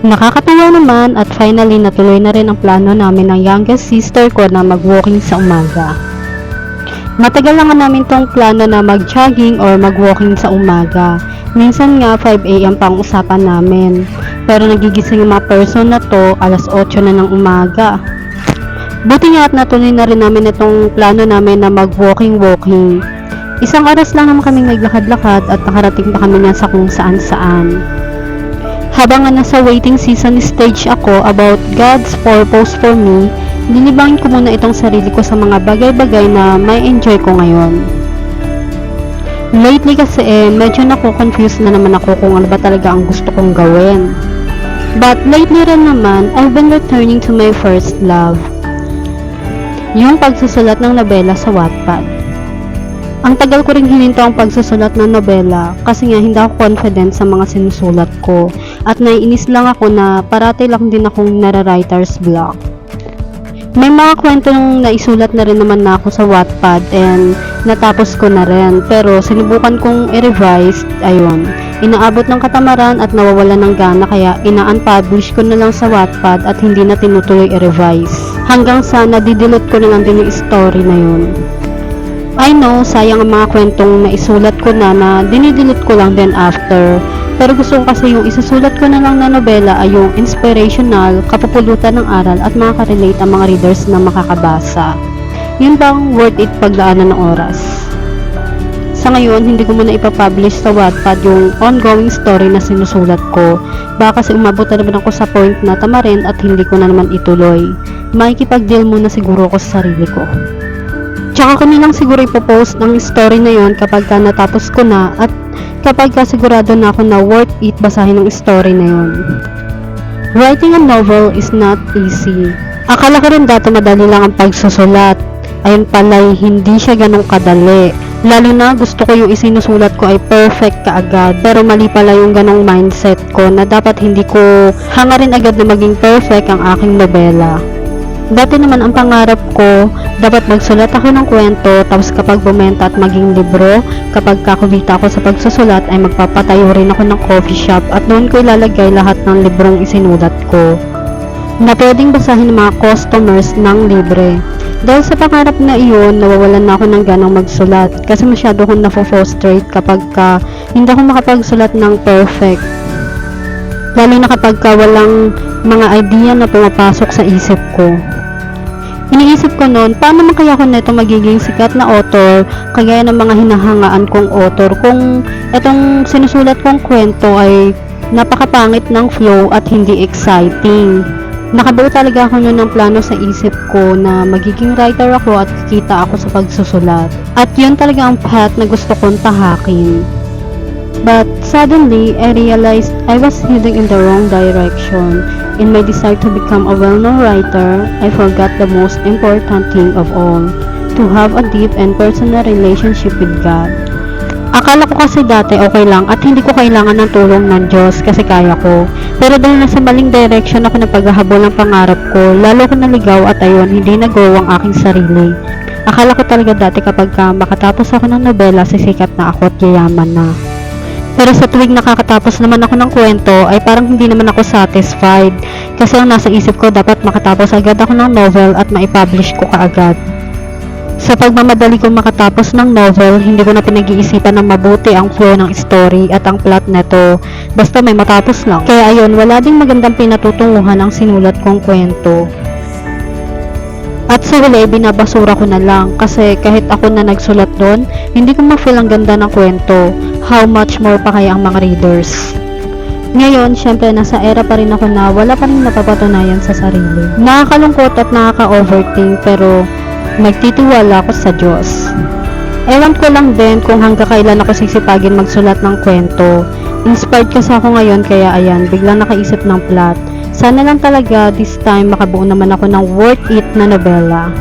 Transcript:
Nakakatuwa naman at finally natuloy na rin ang plano namin ng youngest sister ko na mag-walking sa umaga. Matagal na nga namin tong plano na mag-jogging or mag-walking sa umaga. Minsan nga 5 AM pa ang usapan namin. Pero nagigising yung mga person na to alas 8 na ng umaga. Buti nga at natuloy na rin namin itong plano namin na mag-walking. Isang oras lang naman kaming naglakad-lakad at nakarating pa kami niyan sa kung saan-saan. Habang nga nasa waiting season stage ako about God's purpose for me, nilibangin ko muna itong sarili ko sa mga bagay-bagay na may enjoy ko ngayon. Lately kasi medyo confused na naman ako kung ano ba talaga ang gusto kong gawin. But lately rin naman, I've been returning to my first love. Yung pagsusulat ng nobela sa Wattpad. Ang tagal ko ring hininto ang pagsusulat ng nobela kasi nga hindi ako confident sa mga sinusulat ko at naiinis lang ako na parati lang din akong nara-writer's block. May mga kwento nung naisulat na rin naman na ako sa Wattpad and natapos ko na rin pero sinubukan kong i-revise, ayun, inaabot ng katamaran at nawawala ng gana kaya ina-unpublish ko na lang sa Wattpad at hindi na tinutuloy i-revise hanggang sa nadidelete ko na lang din yung story na yun. I know, sayang ang mga kwentong naisulat ko na dinidelete ko lang din after. Pero gusto ko kasi yung isusulat ko na lang na nobela ay yung inspirational, kapupulutan ng aral at makaka-relate ang mga readers na makakabasa. Yun bang worth it paglaanan ng oras? Sa ngayon, hindi ko muna ipapublish sa Wattpad yung ongoing story na sinusulat ko. Baka kasi umabot na naman ako sa point na tamarin at hindi ko na naman ituloy. Makikipag-deal muna siguro ako sa sarili ko. Tsaka ko nilang siguro ipopost ang story na yon kapag natapos ko na at kapag sigurado na ako na worth it basahin ang story na yon. Writing a novel is not easy. Akala ko rin dati madali lang ang pagsusulat. Ayun pala, hindi siya ganun kadali. Lalo na gusto ko yung isinusulat ko ay perfect kaagad. Pero mali pala yung ganong mindset ko na dapat hindi ko hangarin agad na maging perfect ang aking nobela. Dati naman ang pangarap ko, dapat magsulat ako ng kwento, tapos kapag bumenta at maging libro, kapag kakumita ako sa pagsusulat ay magpapatayo rin ako ng coffee shop at doon ko ilalagay lahat ng librong isinulat ko na pwedeng basahin ng mga customers ng libre. Dahil sa pangarap na iyon, nawawalan na ako ng ganang magsulat kasi masyado akong nafo-frustrate kapag hindi ako makapagsulat ng perfect. Lalo na kapag walang mga idea na pumapasok sa isip ko. Iniisip ko noon, paano man kaya ako nito magiging sikat na author kagaya ng mga hinahangaan kong author kung itong sinusulat kong kwento ay napakapangit ng flow at hindi exciting. Nakabuo talaga ako noon ng plano sa isip ko na magiging writer ako at kikita ako sa pagsusulat. At yun talaga ang path na gusto kong tahakin. But suddenly, I realized I was heading in the wrong direction. In my desire to become a well-known writer, I forgot the most important thing of all, to have a deep and personal relationship with God. Akala ko kasi dati okay lang at hindi ko kailangan ng tulong ng Diyos kasi kaya ko. Pero dahil nasa maling direction ako na paghahabol ng pangarap ko, lalo ko naligaw at ayun, hindi nag-go ang aking sarili. Akala ko talaga dati kapag makatapos ako ng nobela, sisikat na ako at yayaman na. Pero sa tuwing nakakatapos naman ako ng kwento ay parang hindi naman ako satisfied kasi ang nasa isip ko dapat makatapos agad ako ng novel at maipublish ko kaagad. Sa pagmamadali kong makatapos ng novel, hindi ko na pinag-iisipan ng mabuti ang flow ng story at ang plot neto, basta may matapos lang. Kaya ayun, wala ding magandang pinatutunguhan ang sinulat kong kwento. At sa huli, binabasura ko na lang kasi kahit ako na nagsulat doon, hindi ko ma-feel ang ganda ng kwento. How much more pa kaya ang mga readers? Ngayon, syempre, nasa era pa rin ako na wala pa rin napapatunayan sa sarili. Nakakalungkot at nakaka-overthink pero nagtitiwala ako sa Diyos. Ewan ko lang din kung hanggang kailan ako sisipagin magsulat ng kwento. Inspired kasi ako ngayon kaya ayan, biglang nakaisip ng plot. Sana lang talaga this time makabuo naman ako ng worth it na nobela.